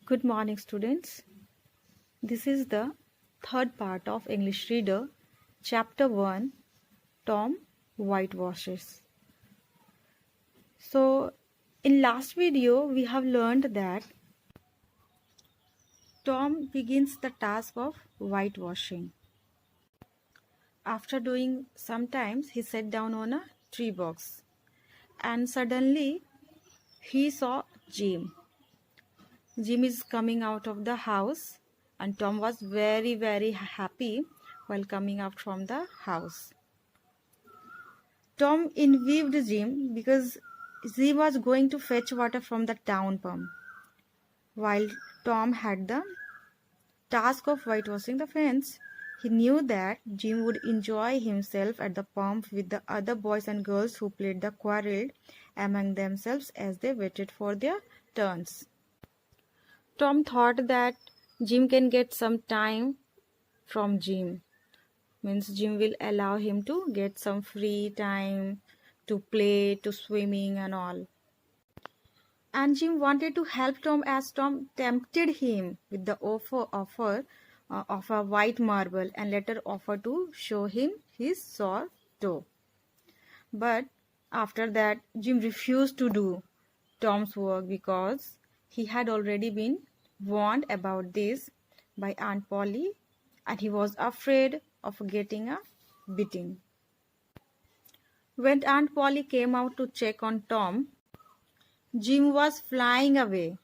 Good morning, students. This is the third part of English Reader, Chapter 1, Tom Whitewashes. So, in last video, we have learned that Tom begins the task of whitewashing. After doing some times, he sat down on a tree box and suddenly he saw Jim. Jim is coming out of the house and Tom was very happy while coming out from the house. Tom envied Jim because Jim was going to fetch water from the town pump, while Tom had the task of whitewashing the fence. He knew that Jim would enjoy himself at the pump with the other boys and girls who played the quarrel among themselves as they waited for their turns. Tom thought that Jim can get some time from Jim. Means Jim will allow him to get some free time to play, to swimming and all. And Jim wanted to help Tom as Tom tempted him with the offer of a white marble and later offered to show him his sore toe. But after that, Jim refused to do Tom's work because he had already been warned about this by Aunt Polly and he was afraid of getting a beating. When Aunt Polly came out to check on Tom, Jim was flying away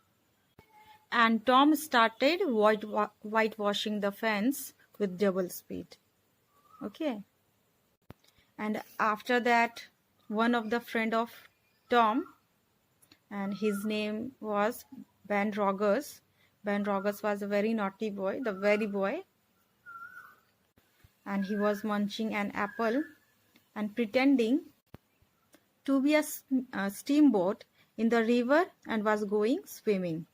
and Tom started whitewashing the fence with double speed. Okay. And after that, one of the friend of Tom, and his name was Ben Rogers. Ben Rogers was a very naughty boy, the very boy. And he was munching an apple and pretending to be a steamboat in the river and was going swimming.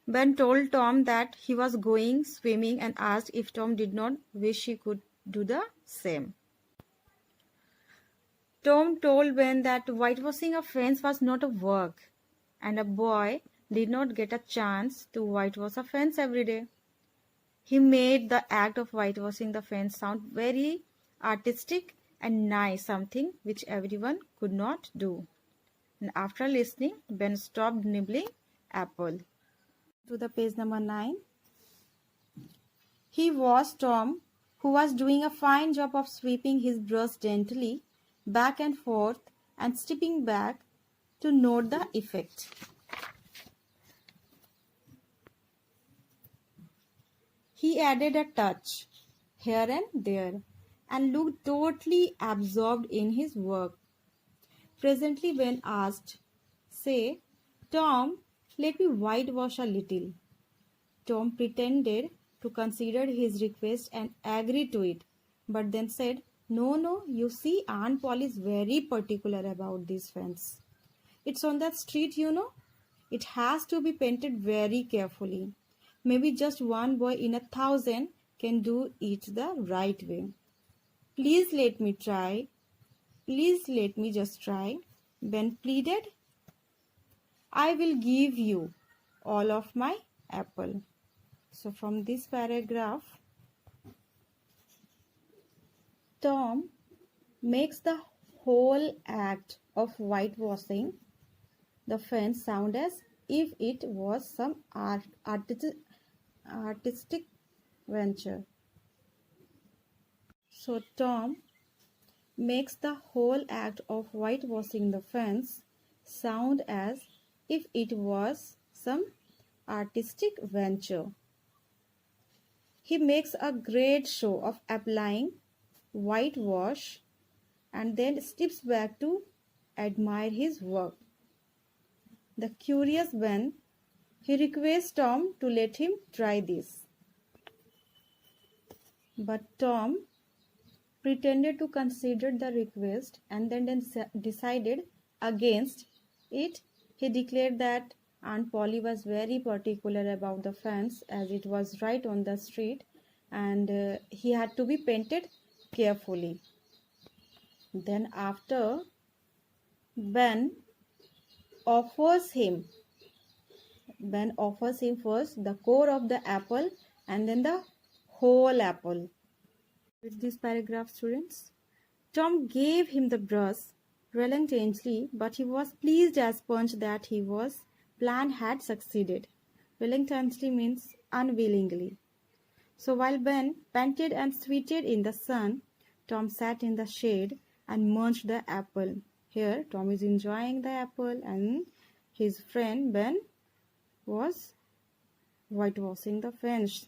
Ben told Tom that he was going swimming and asked if Tom did not wish he could do the same. Tom told Ben that whitewashing a fence was not a work and a boy did not get a chance to whitewash a fence every day. He made the act of whitewashing the fence sound very artistic and nice, something which everyone could not do. And after listening, Ben stopped nibbling apple. To the page number 9. He was Tom, who was doing a fine job of sweeping his brush gently back and forth and stepping back to note the effect. He added a touch here and there and looked totally absorbed in his work. Presently, when asked, "Say, Tom, let me whitewash a little," Tom pretended to consider his request and agreed to it, but then said, No, you see, Aunt Polly is very particular about this fence. It's on that street, you know. It has to be painted very carefully. Maybe just one boy in 1,000 can do it the right way. Please let me try. Please let me just try, Ben pleaded. I will give you all of my apple. So from this paragraph, Tom makes the whole act of whitewashing the fence sound as if it was some artistic venture. So Tom makes the whole act of whitewashing the fence sound as if it was some artistic venture. He makes a great show of applying whitewash and then steps back to admire his work. The curious Ben, he requests Tom to let him try this. But Tom pretended to consider the request and then decided against it. He declared that Aunt Polly was very particular about the fence as it was right on the street and he had to be painted carefully. Then after, Ben offers him Ben offers him first the core of the apple and then the whole apple. Read this paragraph, students. Tom gave him the brush reluctantly, but he was pleased as punch that his plan had succeeded. Reluctantly means unwillingly. So while Ben panted and sweated in the sun, Tom sat in the shade and munched the apple. Here, Tom is enjoying the apple and his friend Ben was whitewashing the fence.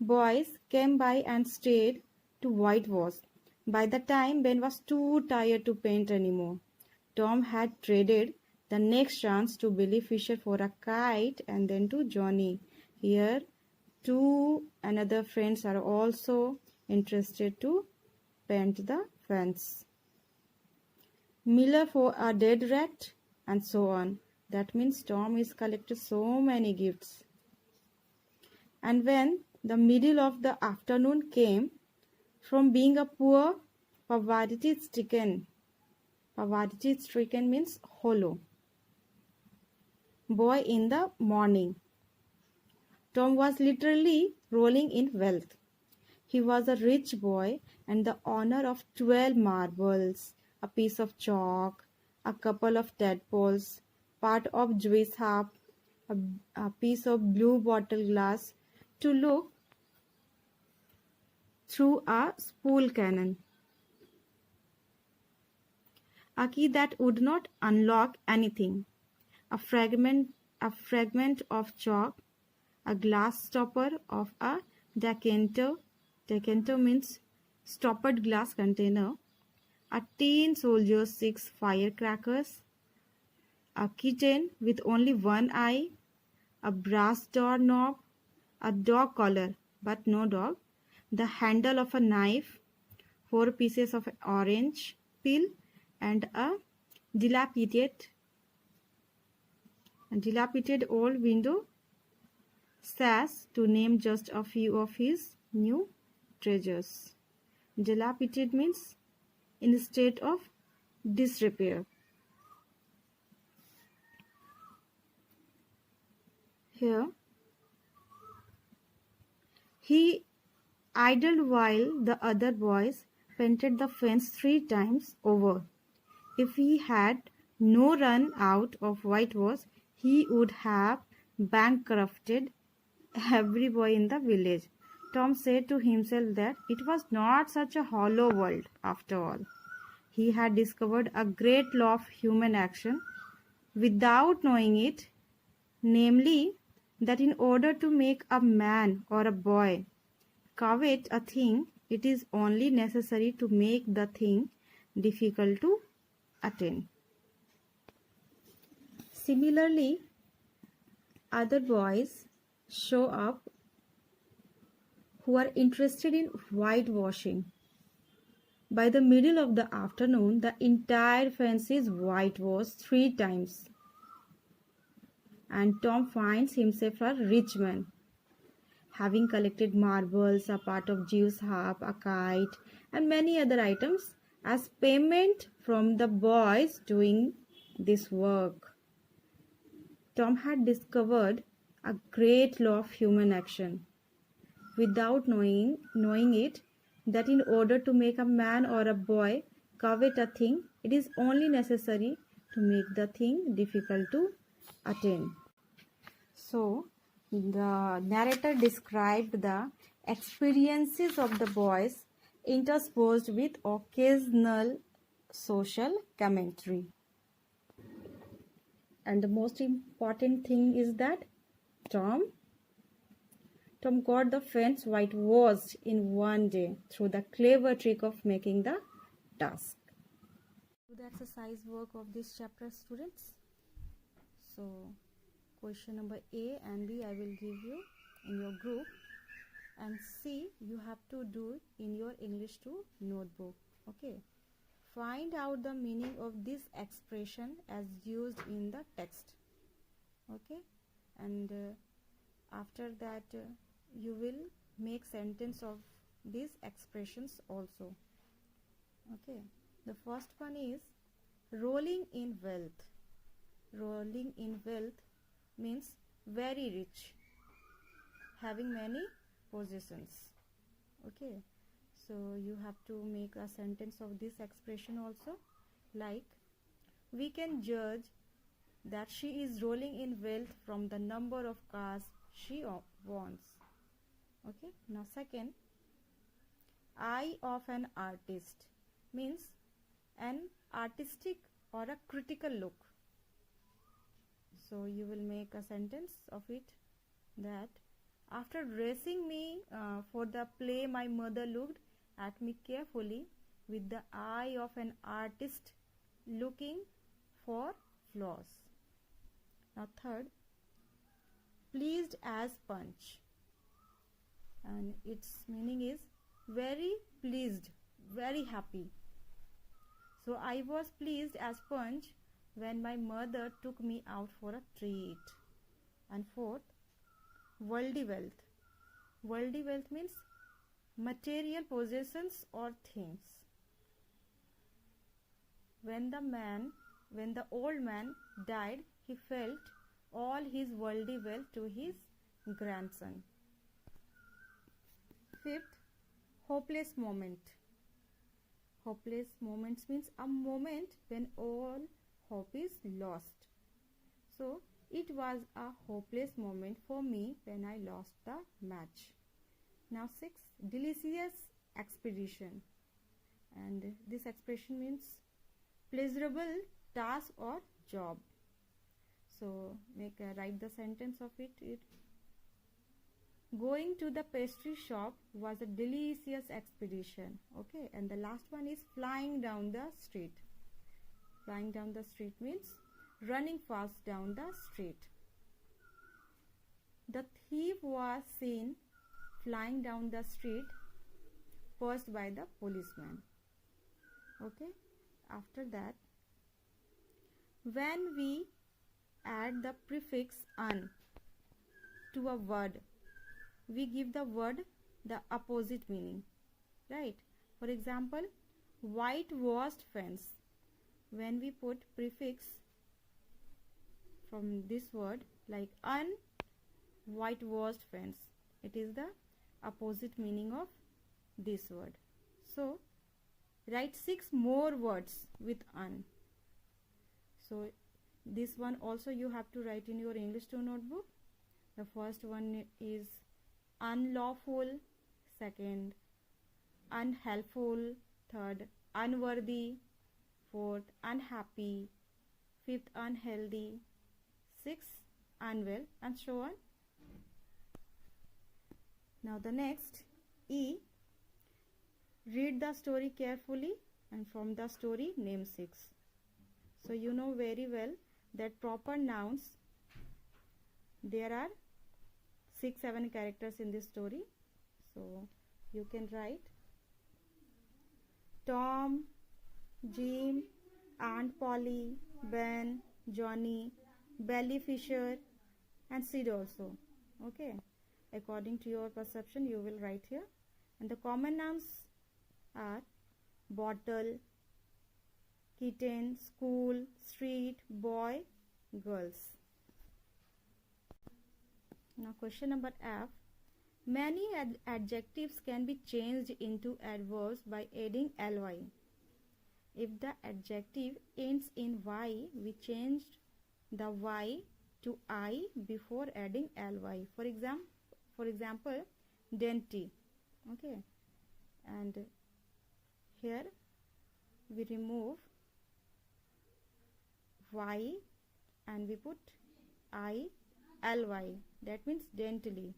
Boys came by and stayed to whitewash. By the time Ben was too tired to paint anymore, Tom had traded the next chance to Billy Fisher for a kite and then to Johnny. Here, two another friends are also interested to paint the fence. Miller for a dead rat and so on. That means Tom is collected so many gifts. And when the middle of the afternoon came, from being a poor, poverty-stricken means hollow, boy in the morning, Tom was literally rolling in wealth. He was a rich boy and the owner of 12 marbles, a piece of chalk, a couple of tadpoles, part of Jewish harp, a piece of blue bottle glass to look through a spool cannon, a key that would not unlock anything, a fragment of chalk, a glass stopper of a decanter means stoppered glass container, a tin soldier's 6 firecrackers, a kitten with only one eye, a brass doorknob, a dog collar but no dog, the handle of a knife, 4 pieces of orange peel, and a dilapidated old window sash, to name just a few of his new treasures. Dilapidated means in a state of disrepair. Here, he idled while the other boys painted the fence 3 times over. If he had no run out of whitewash, he would have bankrupted every boy in the village. Tom said to himself that it was not such a hollow world after all. He had discovered a great law of human action without knowing it, namely, that in order to make a man or a boy covet a thing, it is only necessary to make the thing difficult to attain. Similarly, other boys show up who are interested in whitewashing. By the middle of the afternoon, the entire fence is whitewashed 3 times, and Tom finds himself a rich man, having collected marbles, a part of Jew's harp, a kite, and many other items as payment from the boys doing this work. Tom had discovered a great law of human action without knowing it, that in order to make a man or a boy covet a thing, it is only necessary to make the thing difficult to attain. So, the narrator described the experiences of the boys interspersed with occasional social commentary. And the most important thing is that Tom got the fence whitewashed in one day through the clever trick of making the task. Do the exercise work of this chapter, students. So, question number A and B I will give you in your group, and C you have to do in your English 2 notebook. Okay. Find out the meaning of this expression as used in the text. Okay. And after that you will make sentence of these expressions also. Okay. The first one is rolling in wealth. Rolling in wealth means very rich, having many possessions. Okay, so you have to make a sentence of this expression also, like, we can judge that she is rolling in wealth from the number of cars she owns. Okay, now second, eye of an artist means an artistic or a critical look. So you will make a sentence of it, that after dressing me for the play, my mother looked at me carefully with the eye of an artist looking for flaws. Now third, pleased as Punch, and its meaning is very pleased, very happy. So I was pleased as Punch when my mother took me out for a treat. And fourth, worldly wealth. Worldly wealth means material possessions or things. When the old man died, he felt all his worldly wealth to his grandson. Fifth, hopeless moment. Hopeless moments means a moment when all hope is lost. So it was a hopeless moment for me when I lost the match. Now sixth, delicious expedition, and this expression means pleasurable task or job. So write the sentence of it. Going to the pastry shop was a delicious expedition. Okay, and the last one is flying down the street. Flying down the street means running fast down the street. The thief was seen flying down the street, pursued by the policeman. Okay, after that, when we add the prefix "un" to a word, we give the word the opposite meaning, right? For example, whitewashed fence. When we put prefix from this word like whitewashed fence, it is the opposite meaning of this word. So write 6 more words with "un." So this one also you have to write in your English 2 notebook. The first one is unlawful, second unhelpful, third unworthy, fourth unhappy, fifth unhealthy, sixth unwell, and so on. Now the next, E, read the story carefully and from the story name 6. So you know very well that proper nouns, there are 6-7 characters in this story. So you can write Tom, Jim, Aunt Polly, Ben, Johnny, Belly Fisher, and Sid also. Okay, according to your perception you will write here. And the common nouns are bottle, kitten, school, street, boy, girls. Now question number F. Many adjectives can be changed into adverbs by adding ly. If the adjective ends in y, we changed the y to I before adding ly. For example, dainty. Okay, and here we remove y and we put ly. That means daintily.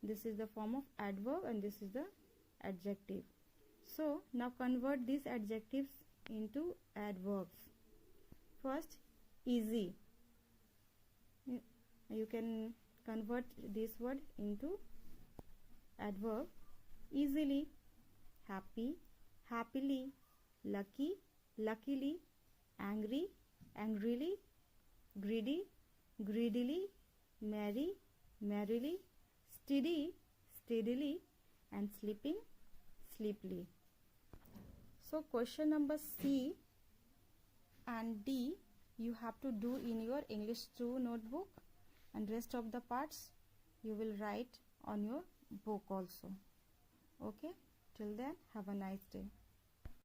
This is the form of adverb and this is the adjective. So now convert these adjectives into adverbs. First, easy. You can convert this word into adverb. Easily, happy, happily, lucky, luckily, angry, angrily, greedy, greedily, merry, merrily, steady, steadily, and sleeping, sleepily. So question number C and D you have to do in your English 2 notebook. and rest of the parts you will write on your book also. Okay, till then, have a nice day.